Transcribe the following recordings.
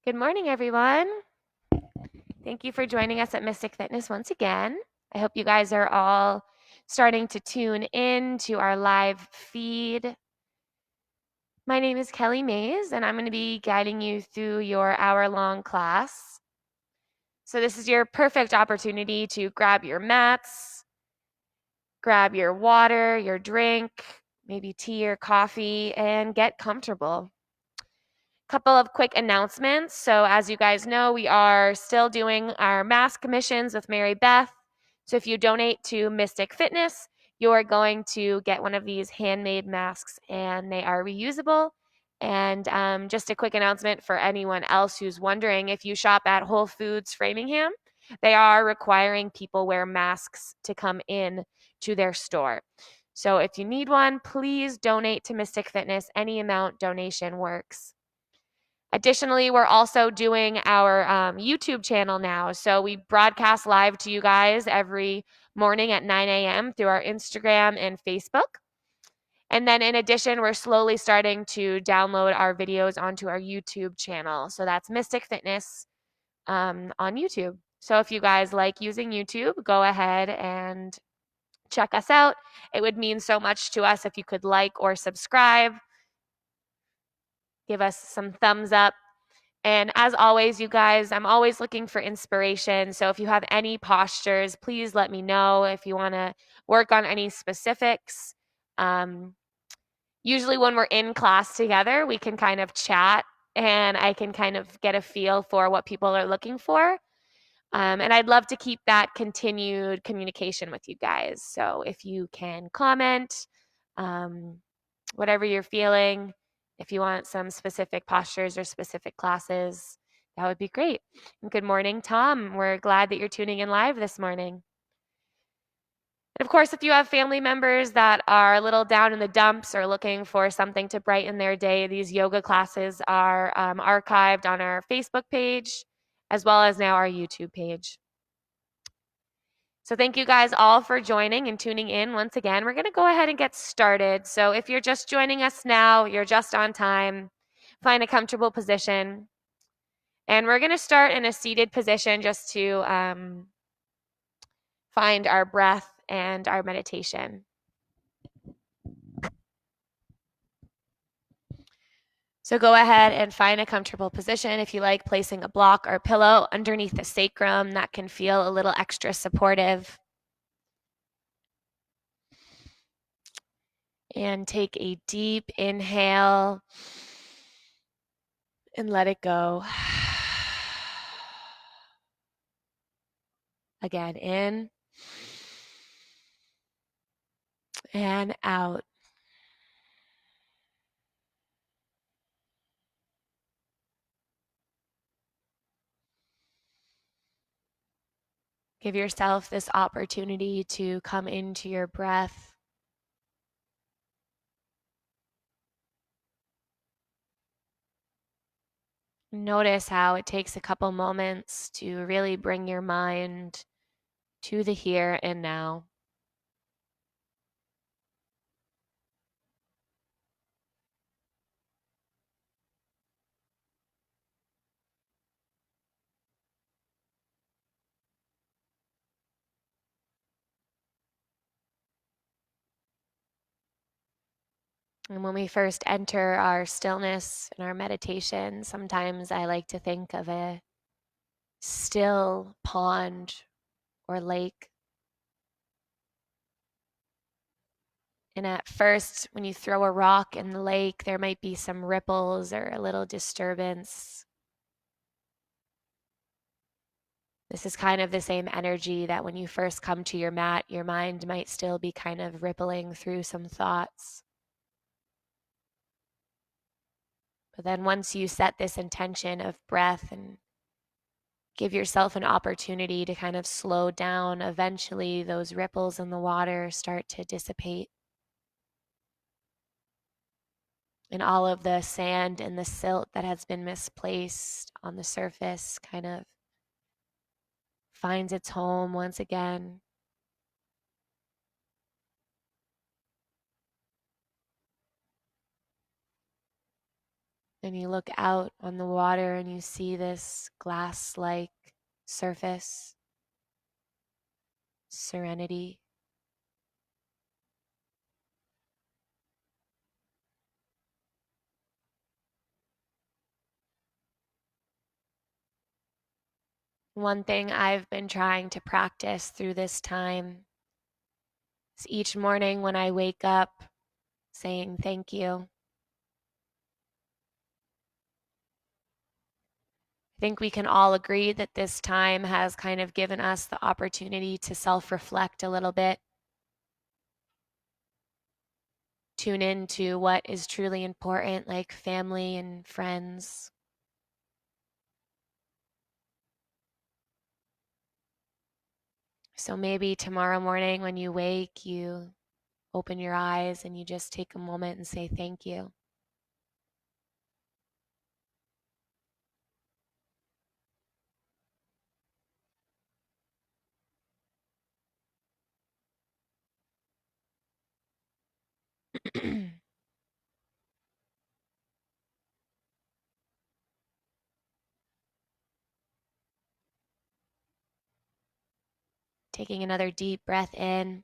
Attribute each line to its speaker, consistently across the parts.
Speaker 1: Good morning, everyone. Thank you for joining us at Mystic Fitness once again. I hope you guys are all starting to tune in to our live feed. My name is Kelly Mays, and I'm going to be guiding you through your hour-long class. So this is your perfect opportunity to grab your mats, grab your water, your drink, maybe tea or coffee, and get comfortable. Couple of quick announcements. So as you guys know, we are still doing our mask commissions with Mary Beth. So if you donate to Mystic Fitness, you're going to get one of these handmade masks, and they are reusable. And just a quick announcement for anyone else who's wondering, if you shop at Whole Foods Framingham, they are requiring people wear masks to come in to their store. So if you need one, please donate to Mystic Fitness. Any amount donation works. Additionally, we're also doing our YouTube channel now. So we broadcast live to you guys every morning at 9 a.m. through our Instagram and Facebook. And then in addition, we're slowly starting to download our videos onto our YouTube channel. So that's Mystic Fitness on YouTube. So if you guys like using YouTube, go ahead and check us out. It would mean so much to us if you could like or subscribe. Give us some thumbs up. And as always, you guys, I'm always looking for inspiration. So if you have any postures, please let me know if you want to work on any specifics. Usually, when we're in class together, we can kind of chat and I can kind of get a feel for what people are looking for. And I'd love to keep that continued communication with you guys. So if you can comment, um, whatever you're feeling, if you want some specific postures or specific classes, that would be great. And good morning, Tom. We're glad that you're tuning in live this morning. And of course, if you have family members that are a little down in the dumps or looking for something to brighten their day, these yoga classes are archived on our Facebook page, as well as now our YouTube page. So thank you guys all for joining and tuning in once again. We're going to go ahead and get started. So if you're just joining us now, you're just on time. Find a comfortable position. And we're going to start in a seated position just to find our breath and our meditation. So go ahead and find a comfortable position. If you like, placing a block or pillow underneath the sacrum, that can feel a little extra supportive. And take a deep inhale and let it go. Again, in and out. Give yourself this opportunity to come into your breath. Notice how it takes a couple moments to really bring your mind to the here and now. And when we first enter our stillness and our meditation, sometimes I like to think of a still pond or lake. And at first, when you throw a rock in the lake, there might be some ripples or a little disturbance. This is kind of the same energy that when you first come to your mat, your mind might still be kind of rippling through some thoughts. But then once you set this intention of breath and give yourself an opportunity to kind of slow down, eventually those ripples in the water start to dissipate. And all of the sand and the silt that has been misplaced on the surface kind of finds its home once again. And you look out on the water and you see this glass-like surface, serenity. One thing I've been trying to practice through this time is each morning when I wake up saying thank you. I think we can all agree that this time has kind of given us the opportunity to self-reflect a little bit, tune into what is truly important, like family and friends. So maybe tomorrow morning when you wake, you open your eyes and you just take a moment and say thank you. Taking another deep breath in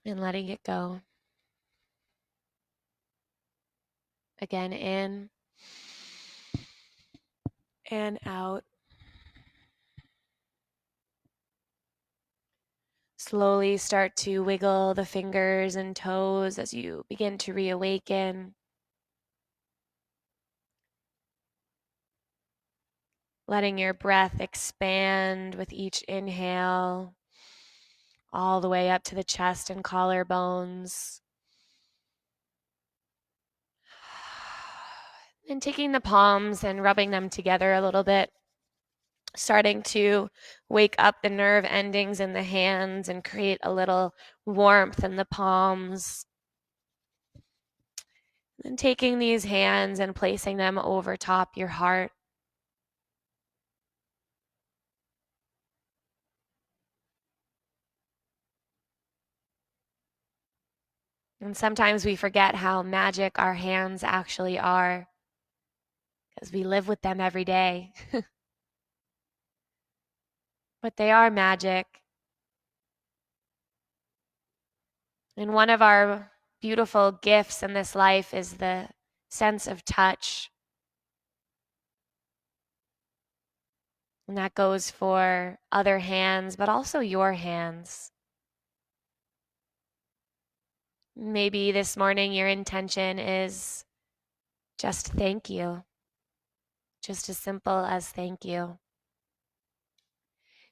Speaker 1: and letting it go. Again, in and out. Slowly start to wiggle the fingers and toes as you begin to reawaken. Letting your breath expand with each inhale, all the way up to the chest and collarbones. And taking the palms and rubbing them together a little bit, starting to wake up the nerve endings in the hands and create a little warmth in the palms. And taking these hands and placing them over top your heart. And sometimes we forget how magic our hands actually are because we live with them every day. But they are magic. And one of our beautiful gifts in this life is the sense of touch. And that goes for other hands, but also your hands. Maybe this morning your intention is just thank you. Just as simple as thank you.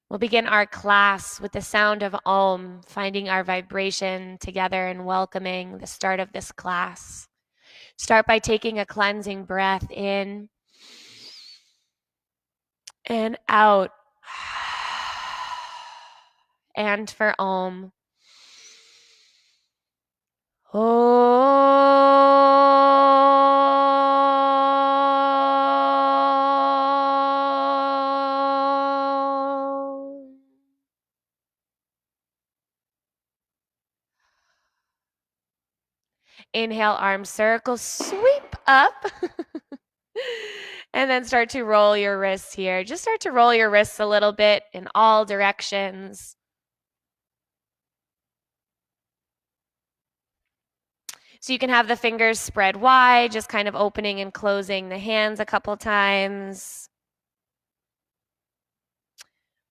Speaker 1: We'll begin our class with the sound of Om, finding our vibration together and welcoming the start of this class. Start by taking a cleansing breath in and out. And for Om. Inhale, arm circle, sweep up. And then start to roll your wrists here. Just start to roll your wrists a little bit in all directions. So you can have the fingers spread wide, just kind of opening and closing the hands a couple times.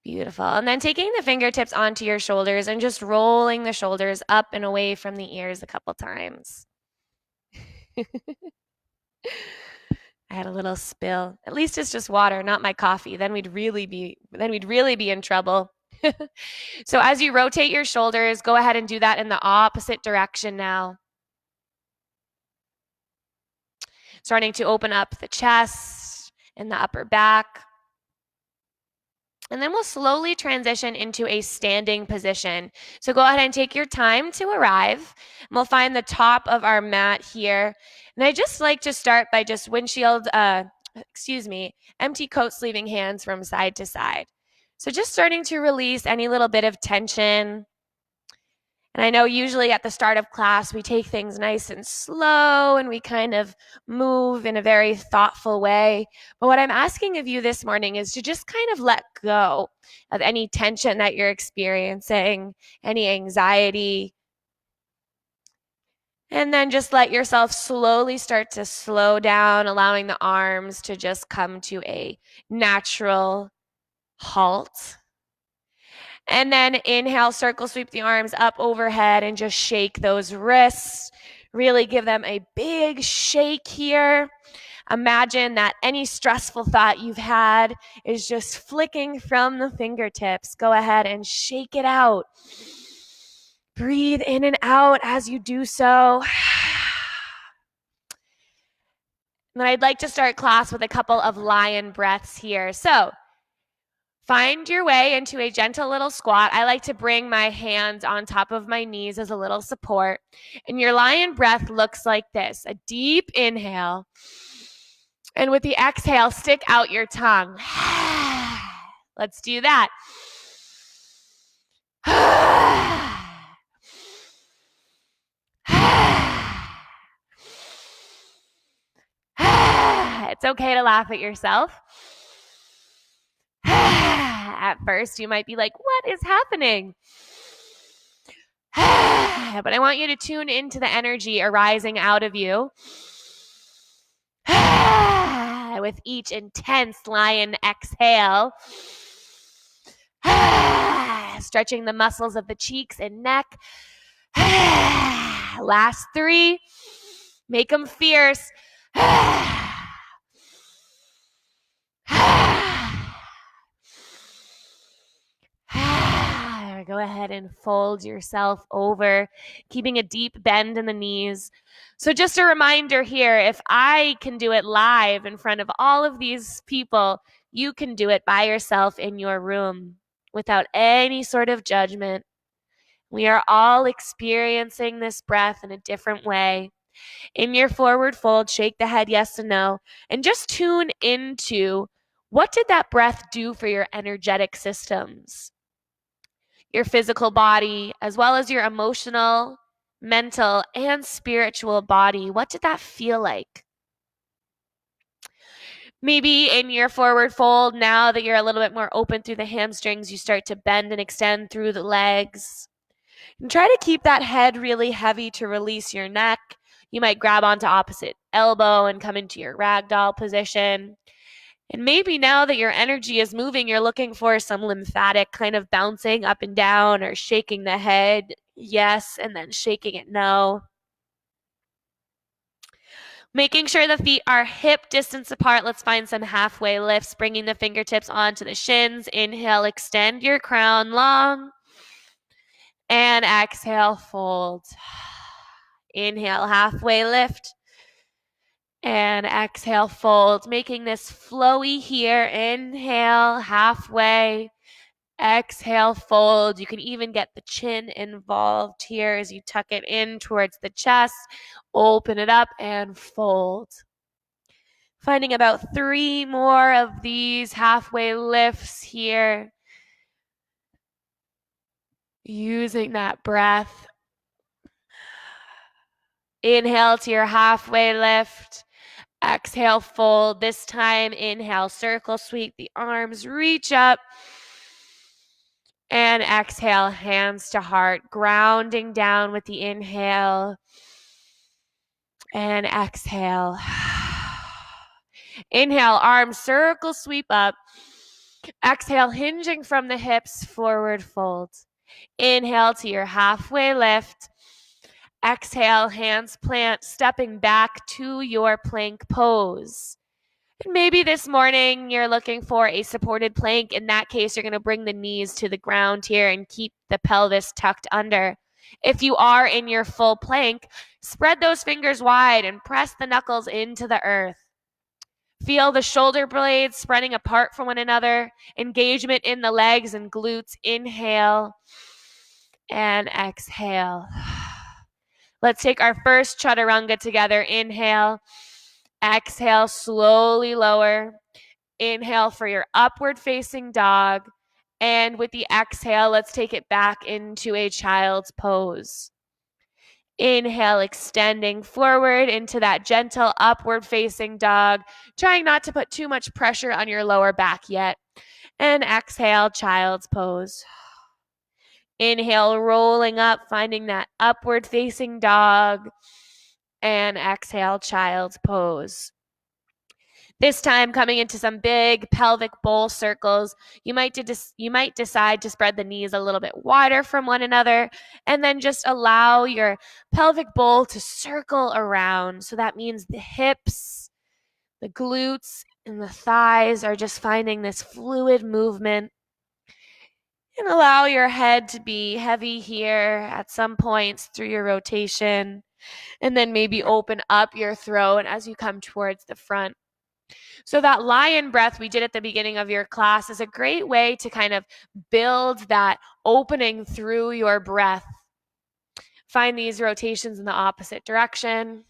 Speaker 1: Beautiful. And then taking the fingertips onto your shoulders and just rolling the shoulders up and away from the ears a couple times. I had a little spill. At least it's just water, not my coffee. Then we'd really be in trouble. So as you rotate your shoulders, go ahead and do that in the opposite direction now. Starting to open up the chest and the upper back. And then we'll slowly transition into a standing position. So go ahead and take your time to arrive. And we'll find the top of our mat here. And I just like to start by just empty coat sleeving hands from side to side. So just starting to release any little bit of tension. And I know usually at the start of class, we take things nice and slow and we kind of move in a very thoughtful way. But what I'm asking of you this morning is to just kind of let go of any tension that you're experiencing, any anxiety, and then just let yourself slowly start to slow down, allowing the arms to just come to a natural halt. And then inhale, circle sweep the arms up overhead and just shake those wrists. Really give them a big shake here. Imagine that any stressful thought you've had is just flicking from the fingertips. Go ahead and shake it out. Breathe in and out as you do so. And I'd like to start class with a couple of lion breaths here. So find your way into a gentle little squat. I like to bring my hands on top of my knees as a little support. And your lion breath looks like this: a deep inhale. And with the exhale, stick out your tongue. Let's do that. It's okay to laugh at yourself. At first, you might be like, what is happening? But I want you to tune into the energy arising out of you. With each intense lion exhale. Stretching the muscles of the cheeks and neck. Last 3. Make them fierce. Go ahead and fold yourself over, keeping a deep bend in the knees. So just a reminder here, if I can do it live in front of all of these people, you can do it by yourself in your room without any sort of judgment. We are all experiencing this breath in a different way. In your forward fold, shake the head yes and no, and just tune into what did that breath do for your energetic systems, your physical body, as well as your emotional, mental, and spiritual body. What did that feel like? Maybe in your forward fold, now that you're a little bit more open through the hamstrings, you start to bend and extend through the legs. And try to keep that head really heavy to release your neck. You might grab onto opposite elbow and come into your ragdoll position. And maybe now that your energy is moving, you're looking for some lymphatic kind of bouncing up and down or shaking the head yes and then shaking it no. Making sure the feet are hip distance apart. Let's find some halfway lifts, bringing the fingertips onto the shins. Inhale, extend your crown long. And exhale, fold. Inhale, halfway lift. And exhale, fold. Making this flowy here. Inhale, halfway. Exhale, fold. You can even get the chin involved here as you tuck it in towards the chest. Open it up and fold. Finding about 3 more of these halfway lifts here. Using that breath. Inhale to your halfway lift. Exhale, fold. This time, inhale, circle sweep the arms, reach up. And exhale, hands to heart, grounding down with the inhale. And exhale. Inhale, arms circle sweep up. Exhale, hinging from the hips, forward fold. Inhale to your halfway lift. Exhale, hands plant, stepping back to your plank pose. And maybe this morning you're looking for a supported plank. In that case, you're going to bring the knees to the ground here and keep the pelvis tucked under. If you are in your full plank, spread those fingers wide and press the knuckles into the earth. Feel the shoulder blades spreading apart from one another. Engagement in the legs and glutes. Inhale and exhale. Let's take our first chaturanga together. Inhale. Exhale, slowly lower. Inhale for your upward facing dog. And with the exhale, let's take it back into a child's pose. Inhale, extending forward into that gentle upward facing dog, trying not to put too much pressure on your lower back yet. And exhale, child's pose. Inhale, rolling up, finding that upward facing dog. And exhale, child's pose. This time, coming into some big pelvic bowl circles, you might decide to spread the knees a little bit wider from one another, and then just allow your pelvic bowl to circle around. So that means the hips, the glutes, and the thighs are just finding this fluid movement. And allow your head to be heavy here at some points through your rotation, and then maybe open up your throat as you come towards the front. So that lion breath we did at the beginning of your class is a great way to kind of build that opening through your breath. Find these rotations in the opposite direction.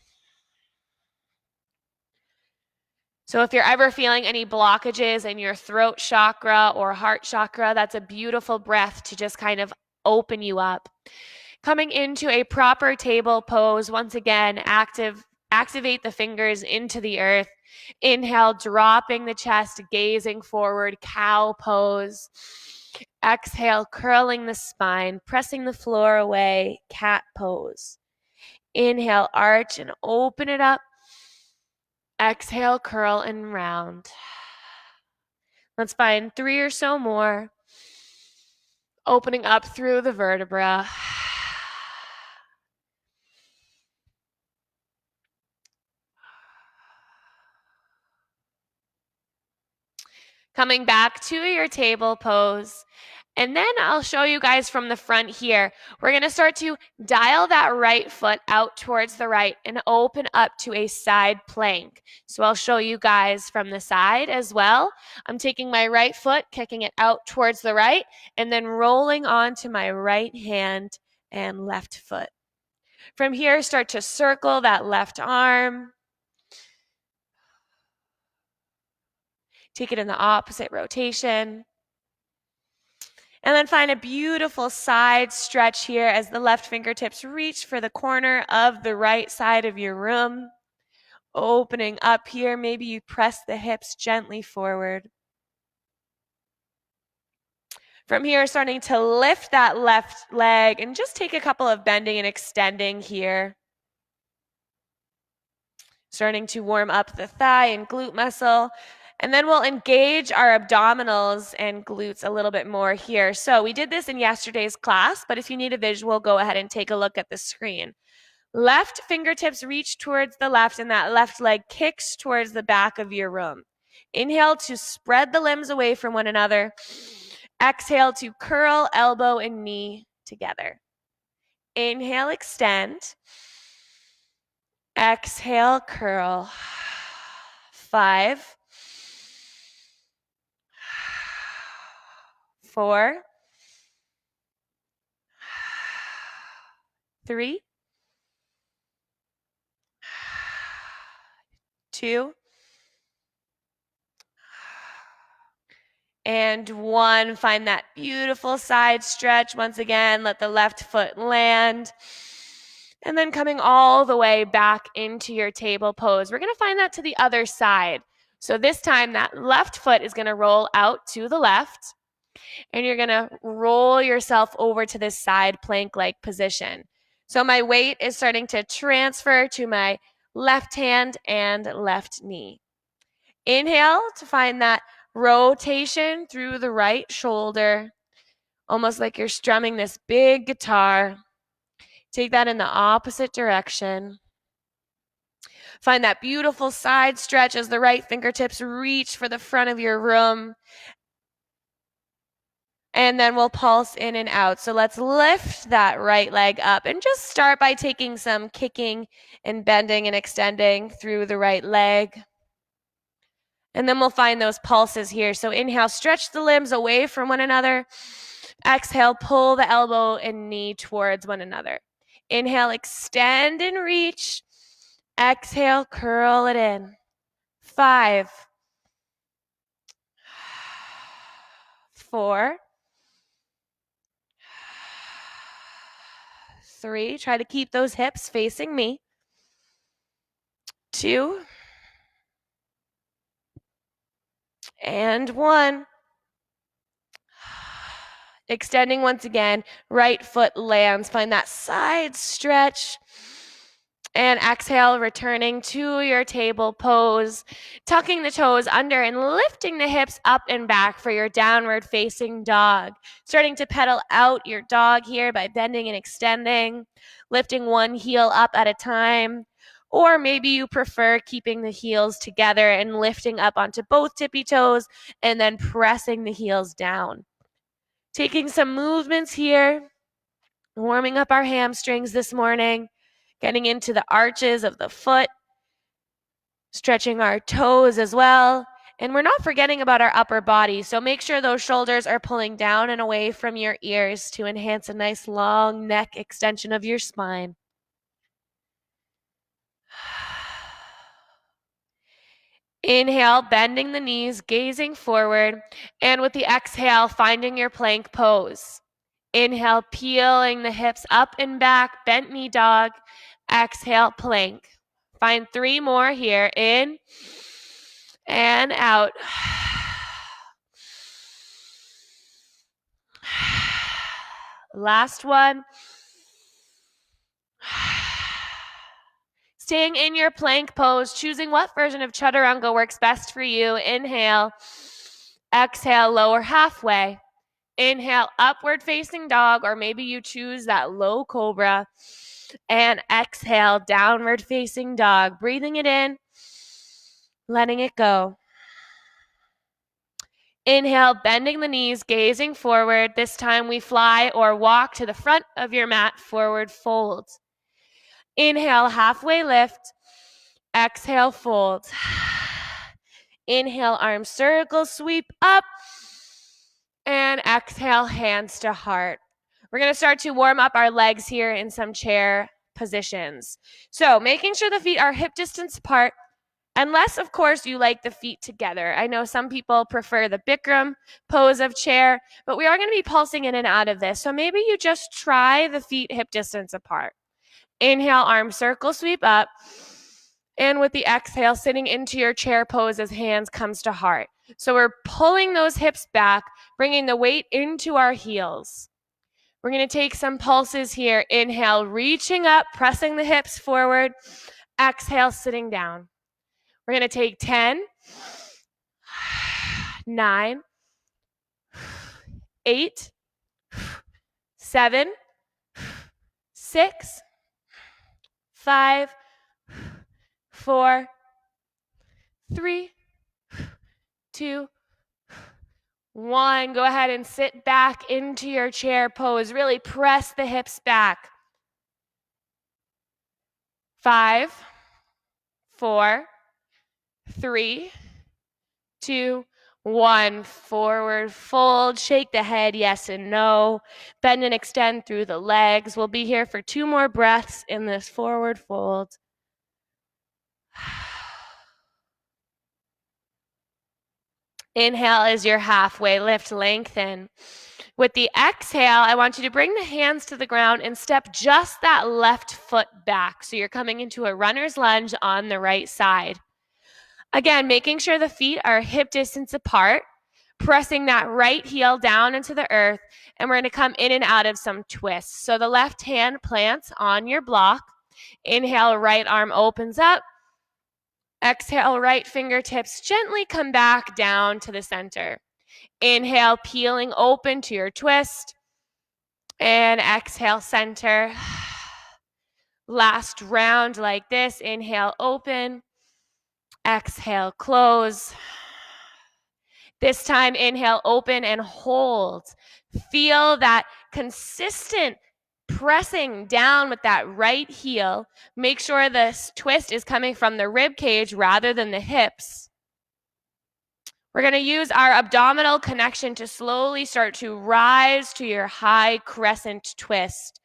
Speaker 1: So if you're ever feeling any blockages in your throat chakra or heart chakra, that's a beautiful breath to just kind of open you up. Coming into a proper table pose, once again, activate the fingers into the earth. Inhale, dropping the chest, gazing forward, cow pose. Exhale, curling the spine, pressing the floor away, cat pose. Inhale, arch and open it up. Exhale, curl and round. Let's find 3 or so more. Opening up through the vertebra. Coming back to your table pose. And then I'll show you guys from the front here. We're going to start to dial that right foot out towards the right and open up to a side plank. So I'll show you guys from the side as well. I'm taking my right foot, kicking it out towards the right, and then rolling onto my right hand and left foot. From here, start to circle that left arm. Take it in the opposite rotation. And then find a beautiful side stretch here as the left fingertips reach for the corner of the right side of your room. Opening up here, maybe you press the hips gently forward. From here, starting to lift that left leg and just take a couple of bending and extending here. Starting to warm up the thigh and glute muscle. And then we'll engage our abdominals and glutes a little bit more here. So we did this in yesterday's class, but if you need a visual, go ahead and take a look at the screen. Left fingertips reach towards the left, and that left leg kicks towards the back of your room. Inhale to spread the limbs away from one another. Exhale to curl elbow and knee together. Inhale, extend. Exhale, curl. 5, 4, 3, 2, and 1. Find that beautiful side stretch. Once again, let the left foot land. And then coming all the way back into your table pose. We're going to find that to the other side. So this time, that left foot is going to roll out to the left. And you're going to roll yourself over to this side plank-like position. So my weight is starting to transfer to my left hand and left knee. Inhale to find that rotation through the right shoulder, almost like you're strumming this big guitar. Take that in the opposite direction. Find that beautiful side stretch as the right fingertips reach for the front of your room. And then we'll pulse in and out. So let's lift that right leg up and just start by taking some kicking and bending and extending through the right leg. And then we'll find those pulses here. So inhale, stretch the limbs away from one another. Exhale, pull the elbow and knee towards one another. Inhale, extend and reach. Exhale, curl it in. 5, 4, 3. Try to keep those hips facing me. 2. And 1. Extending once again, right foot lands. Find that side stretch. And exhale, returning to your table pose, tucking the toes under and lifting the hips up and back for your downward facing dog. Starting to pedal out your dog here by bending and extending, lifting one heel up at a time. Or maybe you prefer keeping the heels together and lifting up onto both tippy toes and then pressing the heels down. Taking some movements here, warming up our hamstrings this morning, getting into the arches of the foot, stretching our toes as well. And we're not forgetting about our upper body, so make sure those shoulders are pulling down and away from your ears to enhance a nice long neck extension of your spine. Inhale, bending the knees, gazing forward, and with the exhale, finding your plank pose. Inhale, peeling the hips up and back, bent knee dog. Exhale, plank. Find 3 more here. In and out. Last one. Staying in your plank pose, choosing what version of chaturanga works best for you. Inhale. Exhale, lower halfway. Inhale, upward facing dog, or maybe you choose that low cobra. And exhale, downward facing dog. Breathing it in, letting it go. Inhale, bending the knees, gazing forward. This time we fly or walk to the front of your mat, forward fold. Inhale, halfway lift. Exhale, fold. Inhale, arm circle, sweep up. And exhale, hands to heart. We're going to start to warm up our legs here in some chair positions. So making sure the feet are hip distance apart, unless, of course, you like the feet together. I know some people prefer the Bikram pose of chair, but we are going to be pulsing in and out of this. So maybe you just try the feet hip distance apart. Inhale, arm circle, sweep up. And with the exhale, sitting into your chair pose as hands comes to heart. So we're pulling those hips back, bringing the weight into our heels. We're going to take some pulses here. Inhale, reaching up, pressing the hips forward. Exhale, sitting down. We're going to take 10, 9, 8, 7, 6, 5, 4, 3, 2, 1. Go ahead and sit back into your chair pose. Really press the hips back. 5, 4, 3, 2, 1. Forward fold. Shake the head, yes and no. Bend and extend through the legs. We'll be here for 2 more breaths in this forward fold. Inhale is your halfway lift, lengthen. With the exhale, I want you to bring the hands to the ground and step just that left foot back. So you're coming into a runner's lunge on the right side. Again, making sure the feet are hip distance apart, pressing that right heel down into the earth, and we're going to come in and out of some twists. So the left hand plants on your block. Inhale, right arm opens up. Exhale, right fingertips gently come back down to the center. Inhale, peeling open to your twist. And exhale, center. Last round like this. Inhale, open. Exhale, close. This time, inhale, open and hold. Feel that consistent pressing down with that right heel. Make sure this twist is coming from the rib cage rather than the hips. We're going to use our abdominal connection to slowly start to rise to your high crescent twist.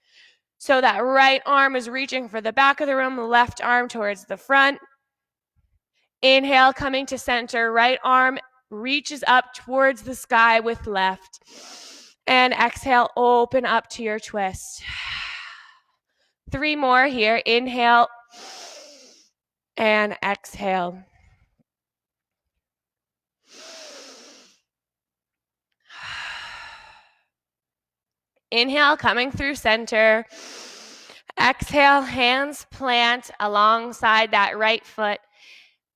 Speaker 1: So that right arm is reaching for the back of the room, left arm towards the front. Inhale, coming to center, right arm reaches up towards the sky with left. And exhale, open up to your twist. 3 more here. Inhale and exhale. Inhale, coming through center. Exhale, hands plant alongside that right foot.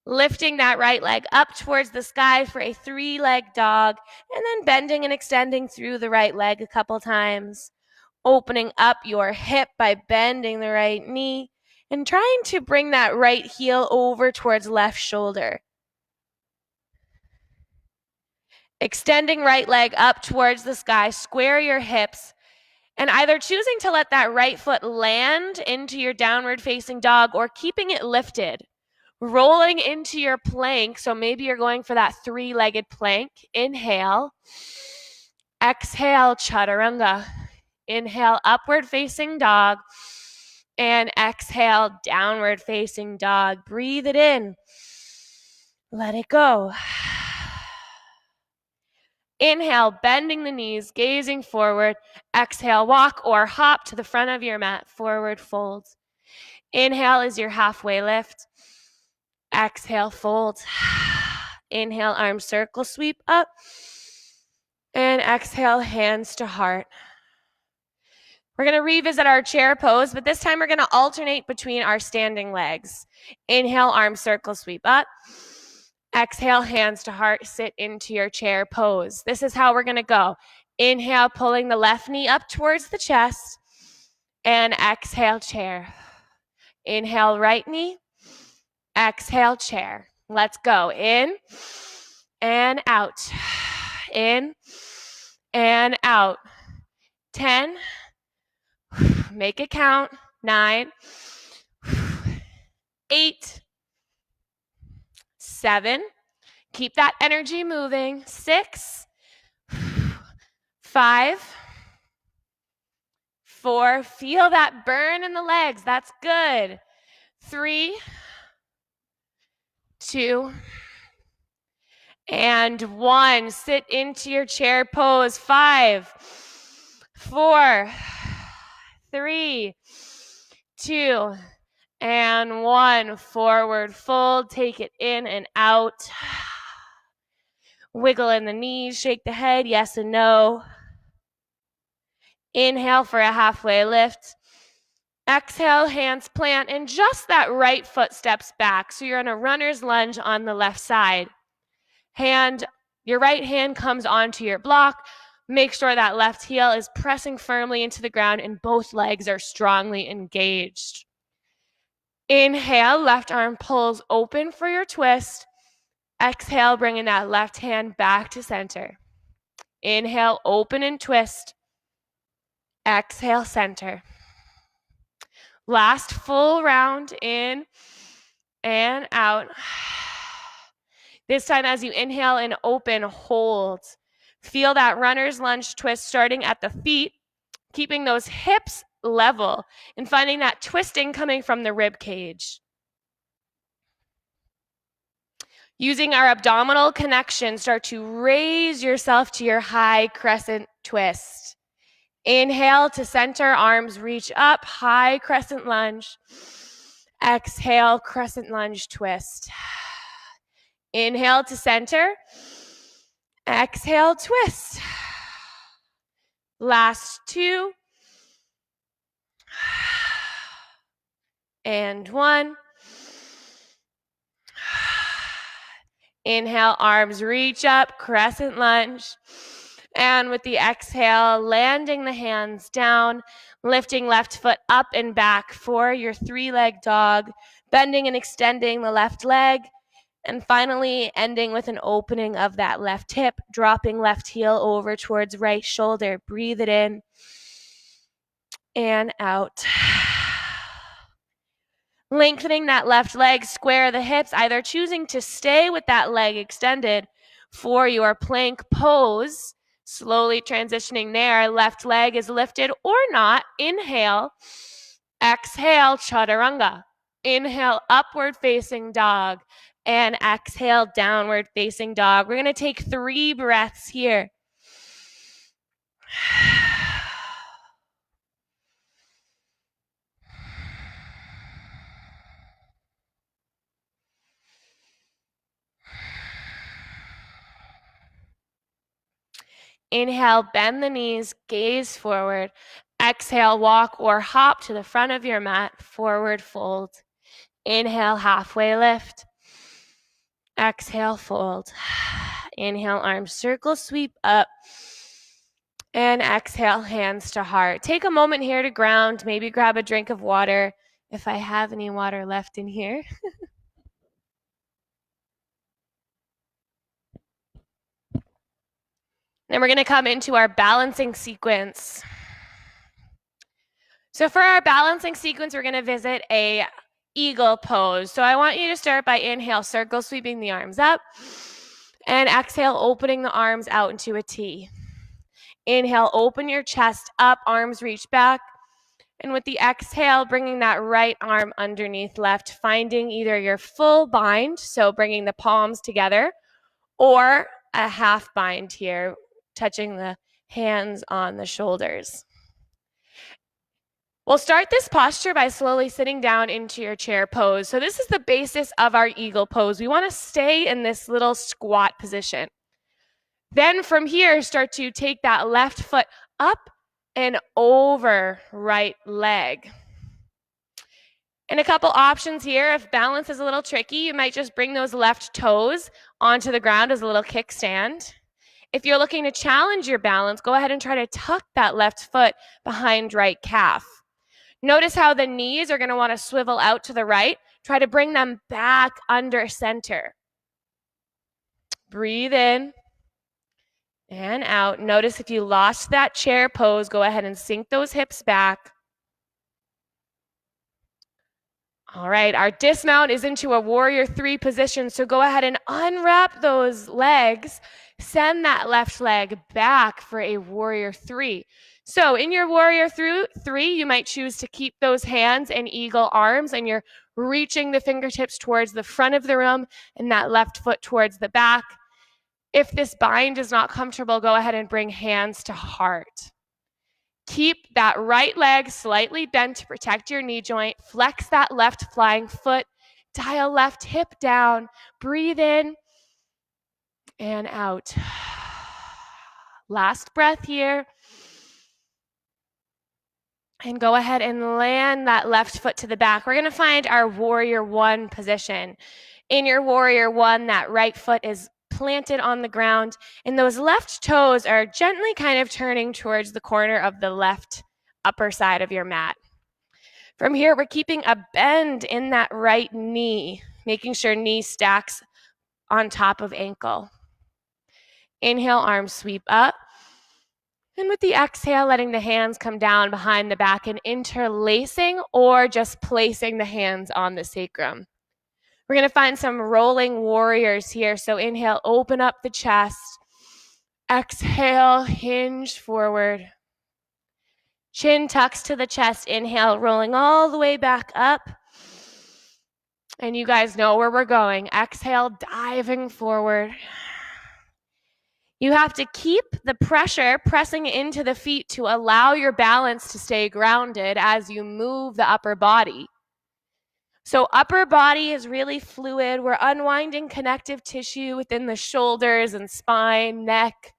Speaker 1: Lifting that right leg up towards the sky for a 3-leg dog, and then bending and extending through the right leg a couple times. Opening up your hip by bending the right knee and trying to bring that right heel over towards left shoulder. Extending right leg up towards the sky, square your hips, and either choosing to let that right foot land into your downward facing dog or keeping it lifted. Rolling into your plank, so maybe you're going for that 3-legged plank. Inhale. Exhale, chaturanga. Inhale, upward facing dog. And exhale, downward facing dog. Breathe it in. Let it go. Inhale, bending the knees, gazing forward. Exhale, walk or hop to the front of your mat, forward fold. Inhale is your halfway lift. Exhale, fold. Inhale, arm circle, sweep up. And exhale, hands to heart. We're going to revisit our chair pose, but this time we're going to alternate between our standing legs. Inhale, arm circle, sweep up. Exhale, hands to heart, sit into your chair pose. This is how we're going to go. Inhale, pulling the left knee up towards the chest. And exhale, chair. Inhale, right knee. Exhale, chair. Let's go. In and out. In and out. 10. Make it count. 9. 8. 7. Keep that energy moving. 6. 5. 4. Feel that burn in the legs. That's good. 3. 2. And 1. Sit into your chair pose. 5. 4. 3. 2. And 1. Forward fold. Take it in and out. Wiggle in the knees. Shake the head. Yes and no. Inhale for a halfway lift. Exhale, hands plant, and just that right foot steps back. So you're in a runner's lunge on the left side. Your right hand comes onto your block. Make sure that left heel is pressing firmly into the ground and both legs are strongly engaged. Inhale, left arm pulls open for your twist. Exhale, bringing that left hand back to center. Inhale, open and twist. Exhale, center. Last full round, in and out. This time as you inhale and open, hold. Feel that runner's lunge twist starting at the feet, keeping those hips level and finding that twisting coming from the rib cage. Using our abdominal connection, start to raise yourself to your high crescent twist. Inhale to center, arms reach up, high crescent lunge. Exhale, crescent lunge twist. Inhale to center. Exhale, twist. Last 2. And 1. Inhale, arms reach up, crescent lunge. And with the exhale, landing the hands down, lifting left foot up and back for your 3-leg dog, bending and extending the left leg, and finally ending with an opening of that left hip, dropping left heel over towards right shoulder. Breathe it in and out. Lengthening that left leg, square the hips, either choosing to stay with that leg extended for your plank pose, slowly transitioning there. Left leg is lifted or not. Inhale, exhale, chaturanga. Inhale, upward facing dog, and exhale, downward facing dog. We're going to take 3 breaths here. Inhale, bend the knees, gaze forward. Exhale, walk or hop to the front of your mat, forward fold. Inhale, halfway lift. Exhale, fold. Inhale, arms circle, sweep up. And exhale, hands to heart. Take a moment here to ground. Maybe grab a drink of water, if I have any water left in here. Then we're going to come into our balancing sequence. So for our balancing sequence, we're going to visit a eagle pose. So I want you to start by inhale, circle, sweeping the arms up. And exhale, opening the arms out into a T. Inhale, open your chest up, arms reach back. And with the exhale, bringing that right arm underneath left, finding either your full bind, so bringing the palms together, or a half bind here, touching the hands on the shoulders. We'll start this posture by slowly sitting down into your chair pose. So this is the basis of our eagle pose. We want to stay in this little squat position. Then from here, start to take that left foot up and over right leg. And a couple options here. If balance is a little tricky, you might just bring those left toes onto the ground as a little kickstand. If you're looking to challenge your balance, go ahead and try to tuck that left foot behind right calf. Notice how the knees are going to want to swivel out to the right. Try to bring them back under center. Breathe in and out. Notice if you lost that chair pose, go ahead and sink those hips back. All right, our dismount is into a warrior 3 position, so go ahead and unwrap those legs. Send that left leg back for a warrior 3. So in your warrior 3, you might choose to keep those hands and eagle arms, and you're reaching the fingertips towards the front of the room and that left foot towards the back. If this bind is not comfortable, go ahead and bring hands to heart. Keep that right leg slightly bent to protect your knee joint. Flex that left flying foot. Dial left hip down. Breathe in and out. Last breath here. And go ahead and land that left foot to the back. We're going to find our warrior 1 position. In your warrior 1, that right foot is planted on the ground, and those left toes are gently kind of turning towards the corner of the left upper side of your mat. From here, we're keeping a bend in that right knee, making sure knee stacks on top of ankle. Inhale, arms sweep up. And with the exhale, letting the hands come down behind the back and interlacing or just placing the hands on the sacrum. We're going to find some rolling warriors here. So inhale, open up the chest. Exhale, hinge forward. Chin tucks to the chest. Inhale, rolling all the way back up. And you guys know where we're going. Exhale, diving forward. You have to keep the pressure pressing into the feet to allow your balance to stay grounded as you move the upper body. So upper body is really fluid. We're unwinding connective tissue within the shoulders and spine, neck.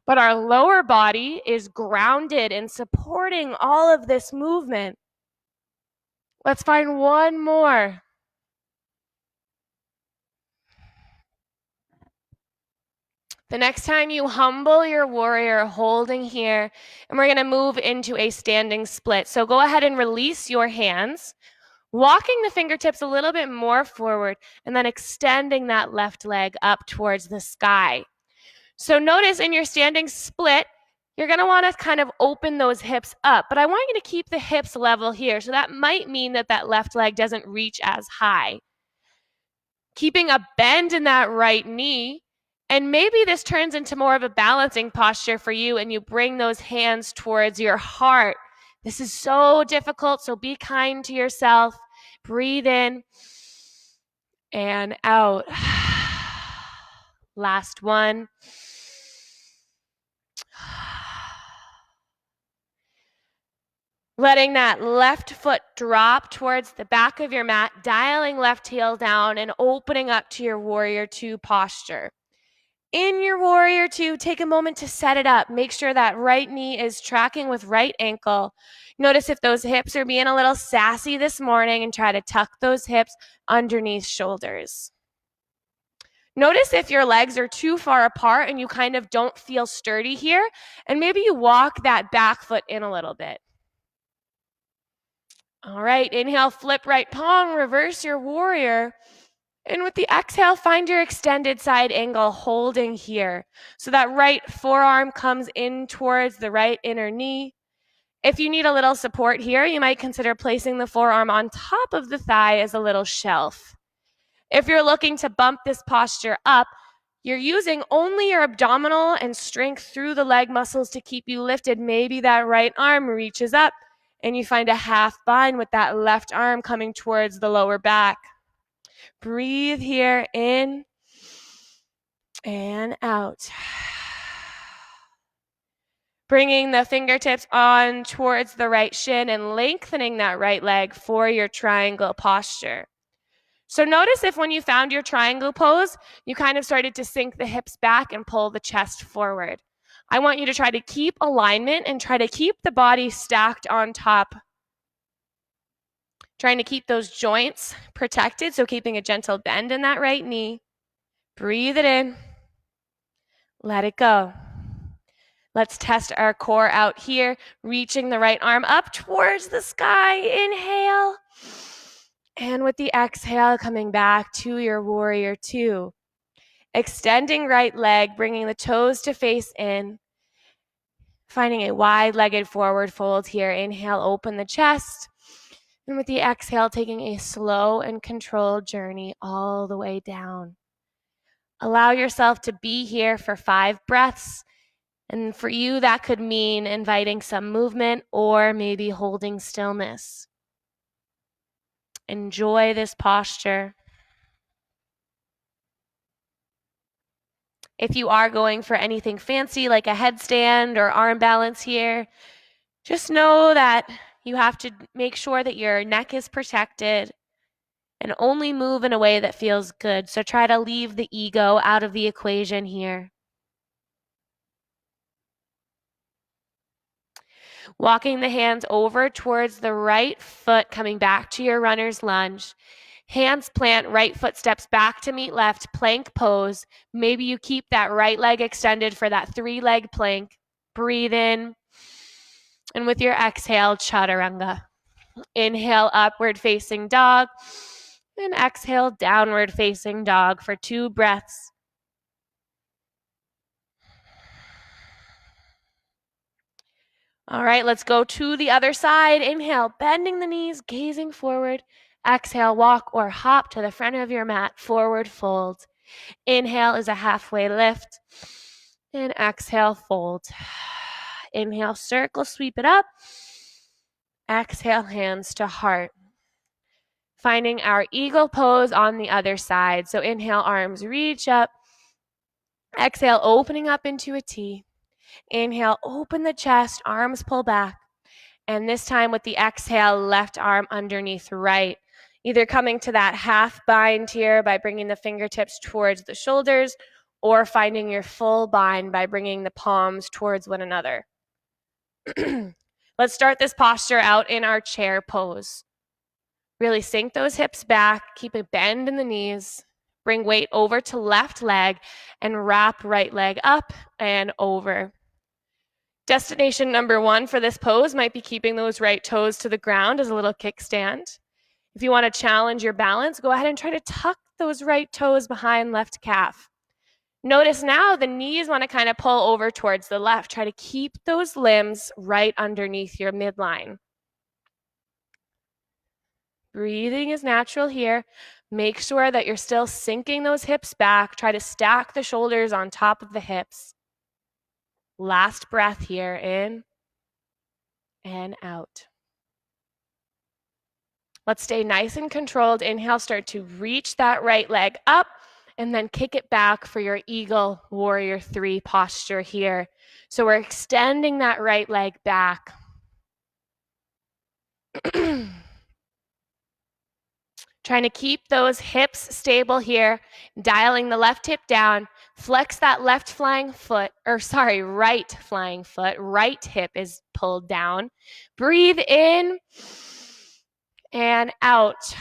Speaker 1: But our lower body is grounded and supporting all of this movement. Let's find one more. The next time you humble your warrior, holding here, and we're going to move into a standing split. So go ahead and release your hands. Walking the fingertips a little bit more forward and then extending that left leg up towards the sky. So notice in your standing split, you're going to want to kind of open those hips up, but I want you to keep the hips level here. So that might mean that that left leg doesn't reach as high. Keeping a bend in that right knee, and maybe this turns into more of a balancing posture for you and you bring those hands towards your heart. This is so difficult, so be kind to yourself. Breathe in and out. Last one. Letting that left foot drop towards the back of your mat, dialing left heel down and opening up to your warrior 2 posture. In your warrior two, take a moment to set it up. Make sure that right knee is tracking with right ankle. Notice if those hips are being a little sassy this morning and try to tuck those hips underneath shoulders. Notice if your legs are too far apart and you kind of don't feel sturdy here, and maybe you walk that back foot in a little bit. All right, inhale, flip right palm, reverse your warrior. And with the exhale, find your extended side angle, holding here. So that right forearm comes in towards the right inner knee. If you need a little support here, you might consider placing the forearm on top of the thigh as a little shelf. If you're looking to bump this posture up, you're using only your abdominal and strength through the leg muscles to keep you lifted. Maybe that right arm reaches up and you find a half bind with that left arm coming towards the lower back. Breathe here in and out. Bringing the fingertips on towards the right shin and lengthening that right leg for your triangle posture. So notice if when you found your triangle pose, you kind of started to sink the hips back and pull the chest forward. I want you to try to keep alignment and try to keep the body stacked on top. Trying to keep those joints protected, so keeping a gentle bend in that right knee. Breathe it in. Let it go. Let's test our core out here, reaching the right arm up towards the sky. Inhale. And with the exhale, coming back to your warrior two. Extending right leg, bringing the toes to face in. Finding a wide-legged forward fold here. Inhale, open the chest. And with the exhale, taking a slow and controlled journey all the way down. Allow yourself to be here for 5 breaths. And for you, that could mean inviting some movement or maybe holding stillness. Enjoy this posture. If you are going for anything fancy like a headstand or arm balance here, just know that you have to make sure that your neck is protected and only move in a way that feels good. So try to leave the ego out of the equation here. Walking the hands over towards the right foot, coming back to your runner's lunge. Hands plant, right foot steps back to meet left, plank pose. Maybe you keep that right leg extended for that 3-leg plank. Breathe in. And with your exhale, chaturanga. Inhale, upward facing dog. And exhale, downward facing dog for 2 breaths. All right, let's go to the other side. Inhale, bending the knees, gazing forward. Exhale, walk or hop to the front of your mat, forward fold. Inhale is a halfway lift. And exhale, fold. Inhale, circle, sweep it up. Exhale, hands to heart. Finding our eagle pose on the other side. So inhale, arms reach up. Exhale, opening up into a T. Inhale, open the chest, arms pull back. And this time with the exhale, left arm underneath right. Either coming to that half bind here by bringing the fingertips towards the shoulders, or finding your full bind by bringing the palms towards one another. Let's start this posture out in our chair pose. Really sink those hips back, keep a bend in the knees, bring weight over to left leg, and wrap right leg up and over. Destination number 1 for this pose might be keeping those right toes to the ground as a little kickstand. If you want to challenge your balance, go ahead and try to tuck those right toes behind left calf. Notice now the knees want to kind of pull over towards the left. Try to keep those limbs right underneath your midline. Breathing is natural here. Make sure that you're still sinking those hips back. Try to stack the shoulders on top of the hips. Last breath here, in and out. Let's stay nice and controlled. Inhale, start to reach that right leg up and then kick it back for your eagle warrior 3 posture here. So we're extending that right leg back. Trying to keep those hips stable here, dialing the left hip down, flex that right flying foot, right hip is pulled down. Breathe in and out.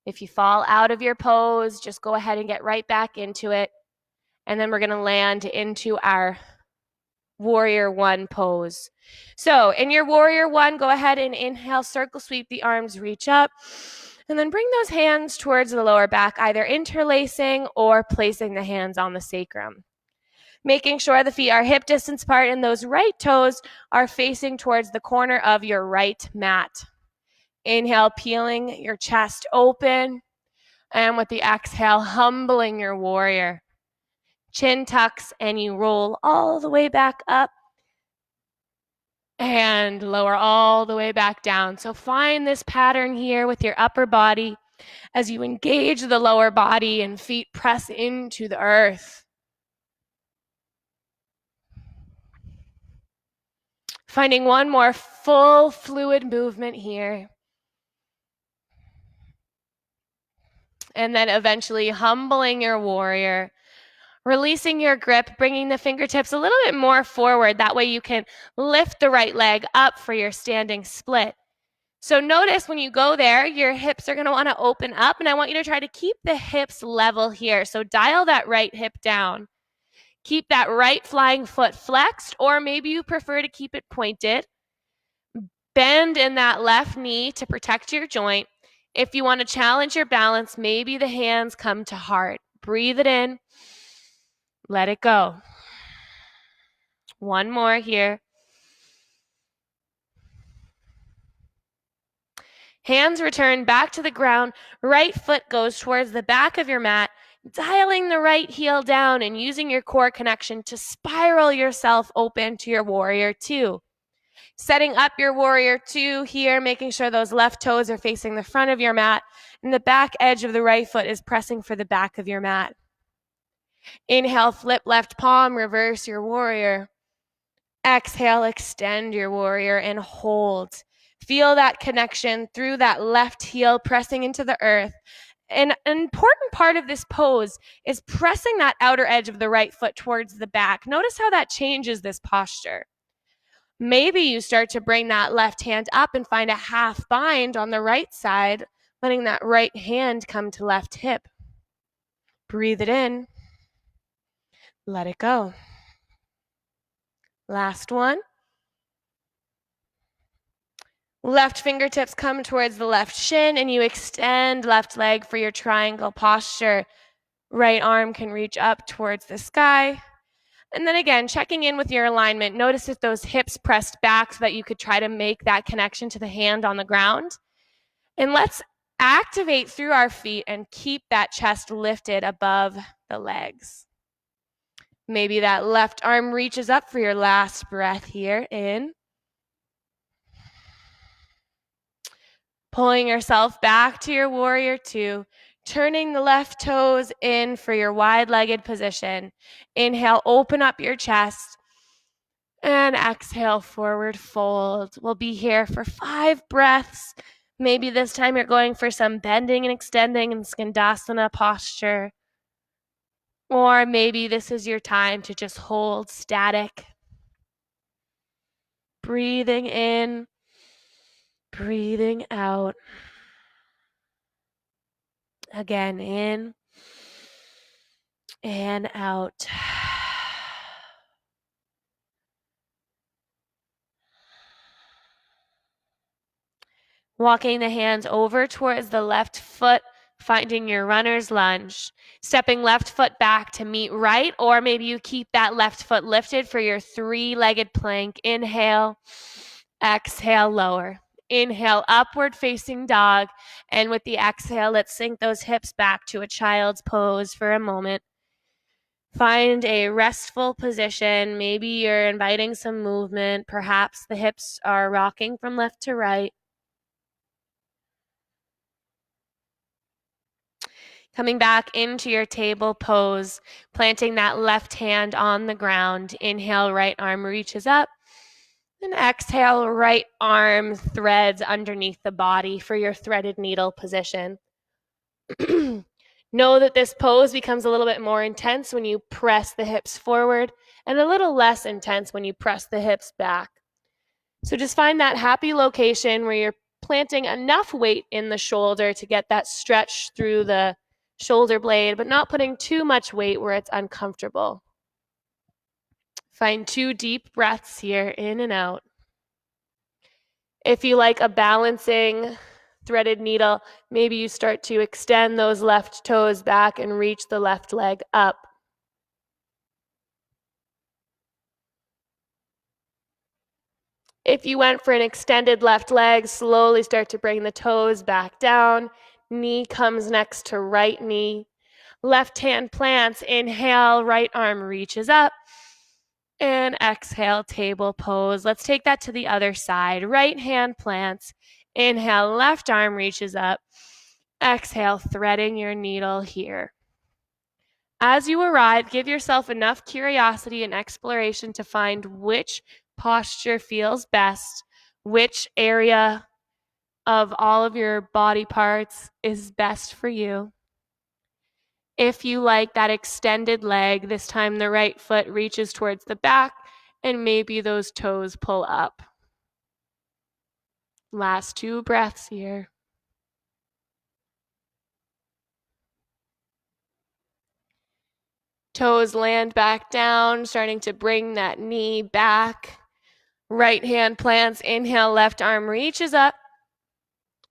Speaker 1: If you fall out of your pose, just go ahead and get right back into it. And then we're gonna land into our Warrior One pose. So in your Warrior One, go ahead and inhale, circle sweep the arms, reach up, and then bring those hands towards the lower back, either interlacing or placing the hands on the sacrum. Making sure the feet are hip distance apart and those right toes are facing towards the corner of your right mat. Inhale, peeling your chest open, and with the exhale, humbling your warrior. Chin tucks and you roll all the way back up and lower all the way back down. So find this pattern here with your upper body as you engage the lower body and feet press into the earth. Finding one more full fluid movement here. And then eventually humbling your warrior. Releasing your grip, bringing the fingertips a little bit more forward. That way you can lift the right leg up for your standing split. So notice when you go there, your hips are going to want to open up, and I want you to try to keep the hips level here. So dial that right hip down. Keep that right flying foot flexed, or maybe you prefer to keep it pointed. Bend in that left knee to protect your joint. If you want to challenge your balance, maybe the hands come to heart. Breathe it in. Let it go. One more here. Hands return back to the ground. Right foot goes towards the back of your mat, dialing the right heel down and using your core connection to spiral yourself open to your Warrior Two. Setting up your Warrior Two here, making sure those left toes are facing the front of your mat and the back edge of the right foot is pressing for the back of your mat. Inhale, flip left palm, reverse your warrior. Exhale, extend your warrior and hold. Feel that connection through that left heel pressing into the earth. And an important part of this pose is pressing that outer edge of the right foot towards the back. Notice how that changes this posture. Maybe you start to bring that left hand up and find a half bind on the right side, letting that right hand come to left hip. Breathe it in. Let it go. Last one. Left fingertips come towards the left shin and you extend left leg for your triangle posture. Right arm can reach up towards the sky. And then again, checking in with your alignment. Notice if those hips pressed back so that you could try to make that connection to the hand on the ground. And let's activate through our feet and keep that chest lifted above the legs. Maybe that left arm reaches up for your last breath here. In. Pulling yourself back to your Warrior Two. Turning the left toes in for your wide-legged position. Inhale, open up your chest. And exhale, forward fold. We'll be here for 5 breaths. Maybe this time you're going for some bending and extending in Skandasana posture. Or maybe this is your time to just hold static. Breathing in, breathing out. Again, in and out. Walking the hands over towards the left foot, finding your runner's lunge. Stepping left foot back to meet right, or maybe you keep that left foot lifted for your 3-legged plank. Inhale, exhale, lower. Inhale, upward facing dog. And with the exhale, let's sink those hips back to a child's pose for a moment. Find a restful position. Maybe you're inviting some movement. Perhaps the hips are rocking from left to right. Coming back into your table pose, planting that left hand on the ground. Inhale, right arm reaches up. And exhale, right arm threads underneath the body for your threaded needle position. Know that this pose becomes a little bit more intense when you press the hips forward and a little less intense when you press the hips back. So just find that happy location where you're planting enough weight in the shoulder to get that stretch through the shoulder blade, but not putting too much weight where it's uncomfortable. Find 2 deep breaths here, in and out. If you like a balancing threaded needle, maybe you start to extend those left toes back and reach the left leg up. If you went for an extended left leg, slowly start to bring the toes back down. Knee comes next to right knee. Left hand plants. Inhale, right arm reaches up. And exhale, table pose. Let's take that to the other side. Right hand plants. Inhale, left arm reaches up. Exhale, threading your needle here. As you arrive, give yourself enough curiosity and exploration to find which posture feels best, which area of all of your body parts is best for you. If you like that extended leg, this time the right foot reaches towards the back and maybe those toes pull up. Last 2 breaths here. Toes land back down, starting to bring that knee back. Right hand plants. Inhale, left arm reaches up.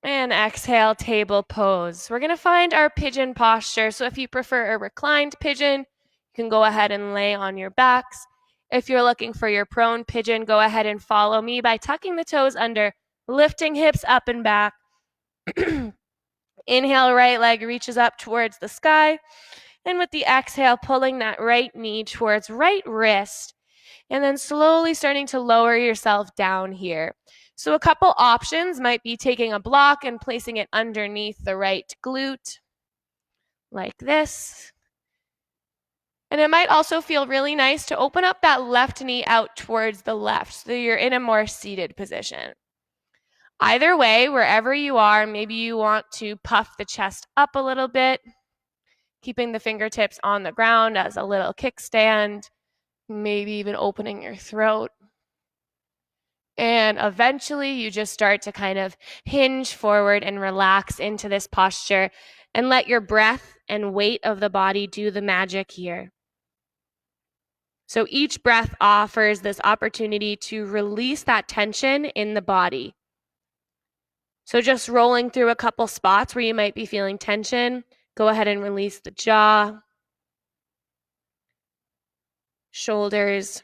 Speaker 1: And exhale, table pose. We're going to find our pigeon posture. So if you prefer a reclined pigeon, you can go ahead and lay on your backs. If you're looking for your prone pigeon, go ahead and follow me by tucking the toes under, lifting hips up and back. Inhale, right leg reaches up towards the sky. And with the exhale, pulling that right knee towards right wrist. And then slowly starting to lower yourself down here. So a couple options might be taking a block and placing it underneath the right glute, like this. And it might also feel really nice to open up that left knee out towards the left so you're in a more seated position. Either way, wherever you are, maybe you want to puff the chest up a little bit, keeping the fingertips on the ground as a little kickstand, maybe even opening your throat. And eventually you just start to kind of hinge forward and relax into this posture and let your breath and weight of the body do the magic here. So each breath offers this opportunity to release that tension in the body. So just rolling through a couple spots where you might be feeling tension, go ahead and release the jaw, shoulders,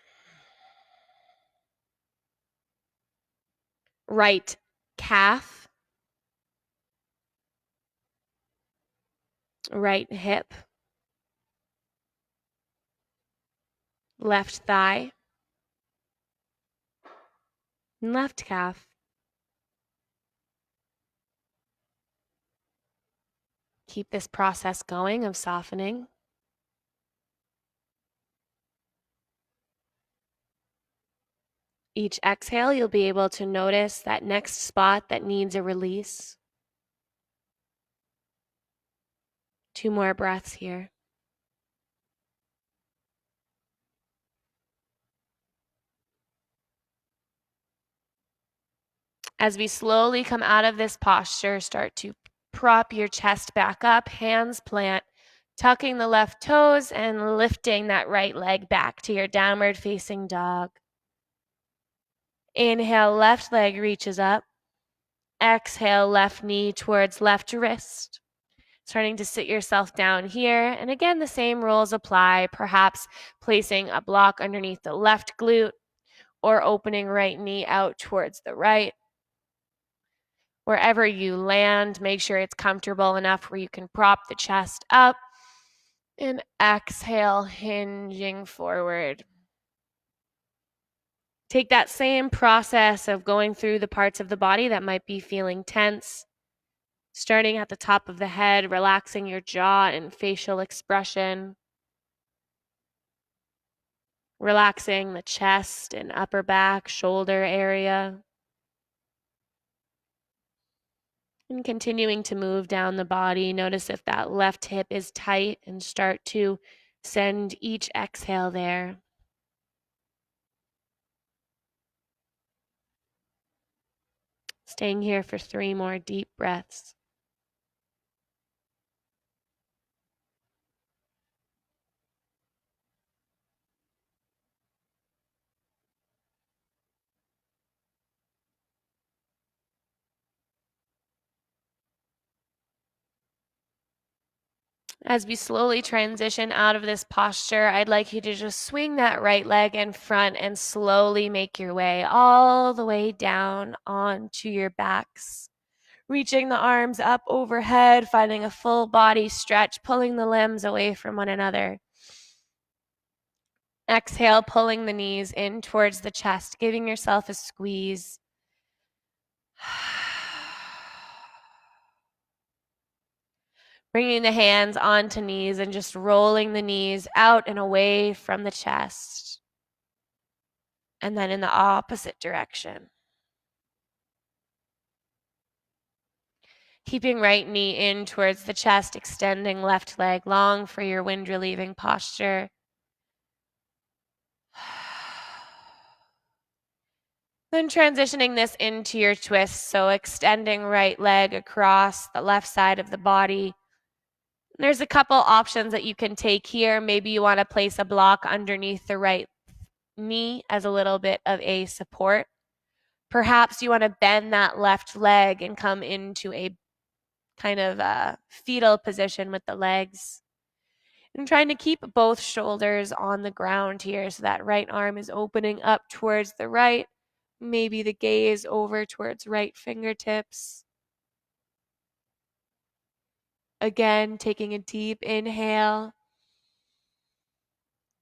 Speaker 1: right calf, right hip, left thigh, and left calf. Keep this process going of softening. Each exhale, you'll be able to notice that next spot that needs a release. 2 more breaths here. As we slowly come out of this posture, start to prop your chest back up, hands plant, tucking the left toes and lifting that right leg back to your downward facing dog. Inhale, left leg reaches up. Exhale, left knee towards left wrist. Starting to sit yourself down here. And again, the same rules apply, perhaps placing a block underneath the left glute or opening right knee out towards the right. Wherever you land, make sure it's comfortable enough where you can prop the chest up. And exhale, hinging forward. Take that same process of going through the parts of the body that might be feeling tense. Starting at the top of the head, relaxing your jaw and facial expression. Relaxing the chest and upper back, shoulder area. And continuing to move down the body. Notice if that left hip is tight and start to send each exhale there. Staying here for 3 more deep breaths. As we slowly transition out of this posture, I'd like you to just swing that right leg in front and slowly make your way all the way down onto your backs. Reaching the arms up overhead, finding a full body stretch, pulling the limbs away from one another. Exhale, pulling the knees in towards the chest, giving yourself a squeeze. Bringing the hands onto knees and just rolling the knees out and away from the chest. And then in the opposite direction. Keeping right knee in towards the chest, extending left leg long for your wind relieving posture. Then transitioning this into your twist, so extending right leg across the left side of the body. There's a couple options that you can take here. Maybe you want to place a block underneath the right knee as a little bit of a support. Perhaps you want to bend that left leg and come into a kind of a fetal position with the legs. And trying to keep both shoulders on the ground here so that right arm is opening up towards the right. Maybe the gaze over towards right fingertips. Again, taking a deep inhale.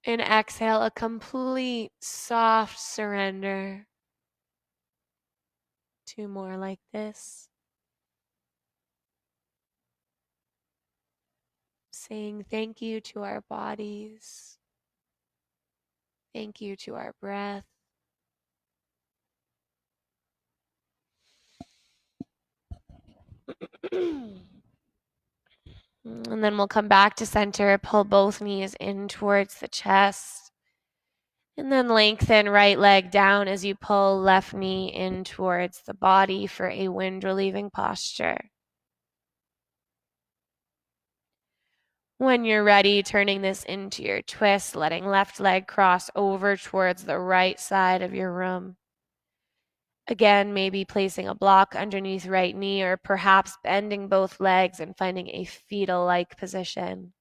Speaker 1: And exhale, a complete soft surrender. 2 more like this. Saying thank you to our bodies. Thank you to our breath. And then we'll come back to center, pull both knees in towards the chest. And then lengthen right leg down as you pull left knee in towards the body for a wind relieving posture. When you're ready, turning this into your twist, letting left leg cross over towards the right side of your room. Again, maybe placing a block underneath right knee or perhaps bending both legs and finding a fetal-like position.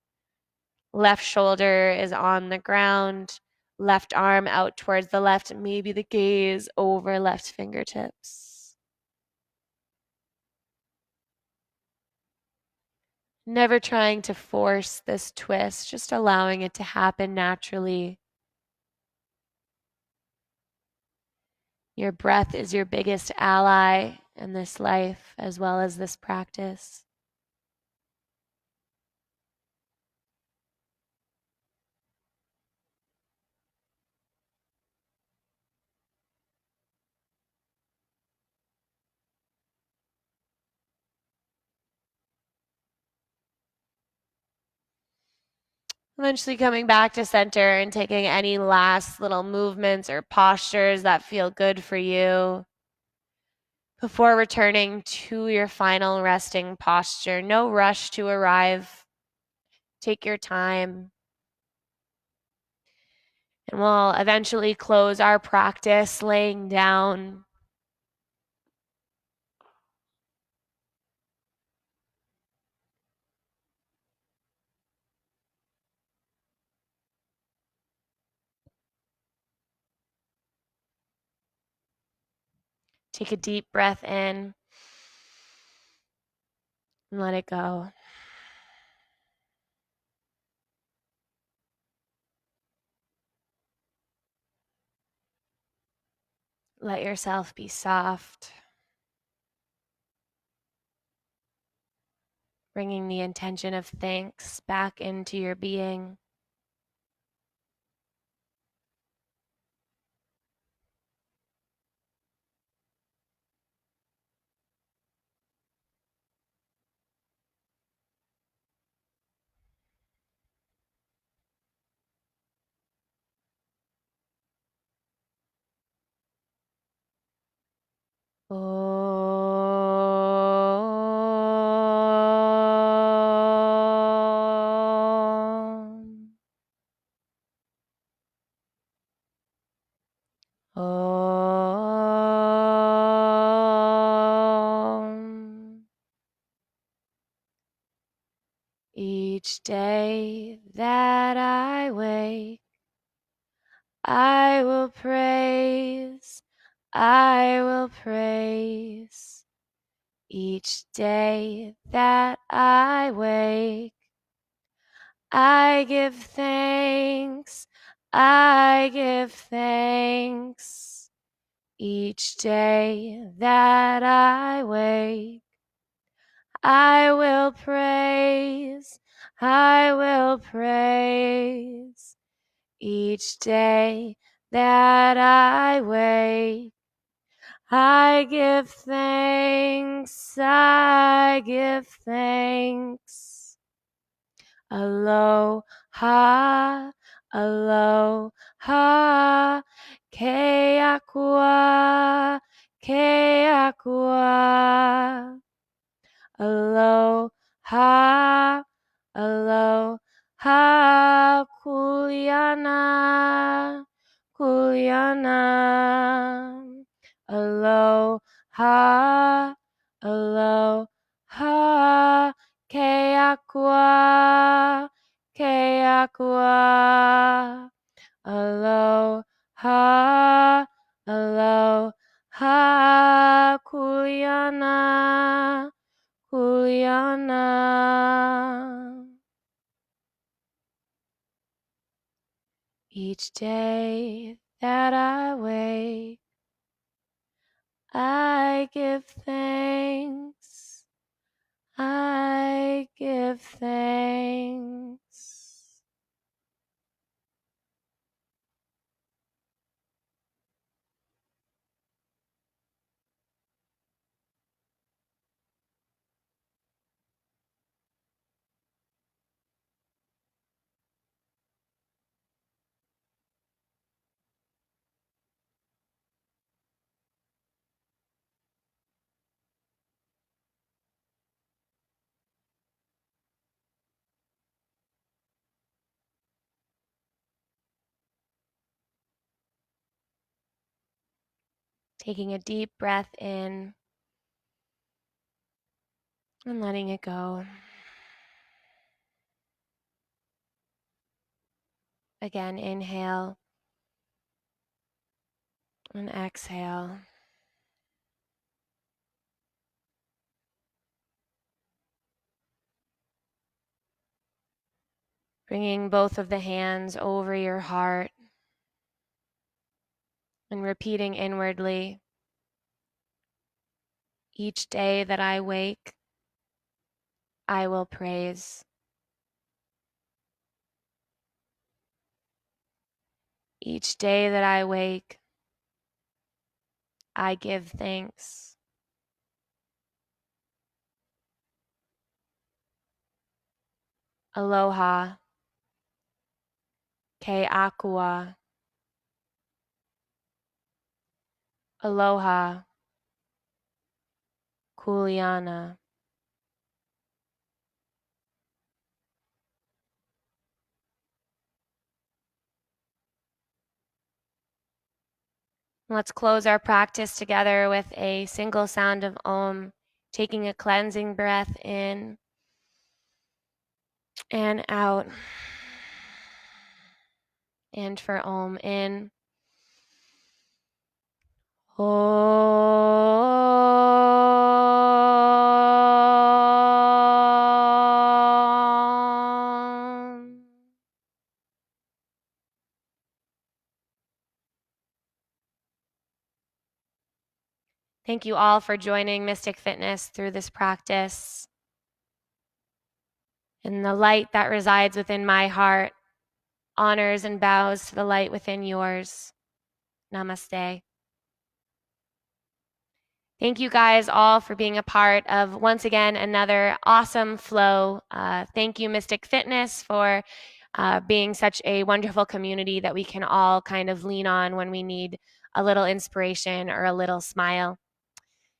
Speaker 1: Left shoulder is on the ground, left arm out towards the left, maybe the gaze over left fingertips. Never trying to force this twist, just allowing it to happen naturally. Your breath is your biggest ally in this life as well as this practice. Eventually coming back to center and taking any last little movements or postures that feel good for you before returning to your final resting posture. No rush to arrive. Take your time. And we'll eventually close our practice laying down. Take a deep breath in and let it go. Let yourself be soft. Bringing the intention of thanks back into your being. Om. Each day that I wake, I will praise, I will praise. Each day that I wake, I give thanks, I give thanks. Each day that I wake, I will praise, I will praise. Each day that I wake, I give thanks, I give thanks. Aloha, aloha, ke akua, ke akua. Aloha, aloha, kuliana, kuliana. Aloha, aloha, ke akua, ke akua. Aloha, aloha, kuliana, kuliana. Each day that I wake, I give thanks, I give thanks. Taking a deep breath in and letting it go. Again, inhale and exhale. Bringing both of the hands over your heart and repeating inwardly, each day that I wake, I will praise. Each day that I wake, I give thanks. Aloha, ke akua. Aloha, kuliana. Let's close our practice together with a single sound of Om, taking a cleansing breath in and out. And for Om, in. Om. Thank you all for joining Mystic Fitness through this practice. And the light that resides within my heart honors and bows to the light within yours. Namaste. Thank you guys all for being a part of, once again, another awesome flow. Thank you, Mystic Fitness, for being such a wonderful community that we can all kind of lean on when we need a little inspiration or a little smile.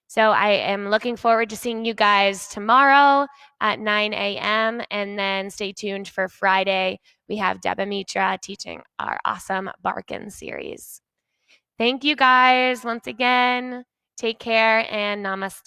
Speaker 1: So I am looking forward to seeing you guys tomorrow at 9 a.m. And then stay tuned for Friday. We have Deba Mitra teaching our awesome Barkin series. Thank you guys once again. Take care and namaste.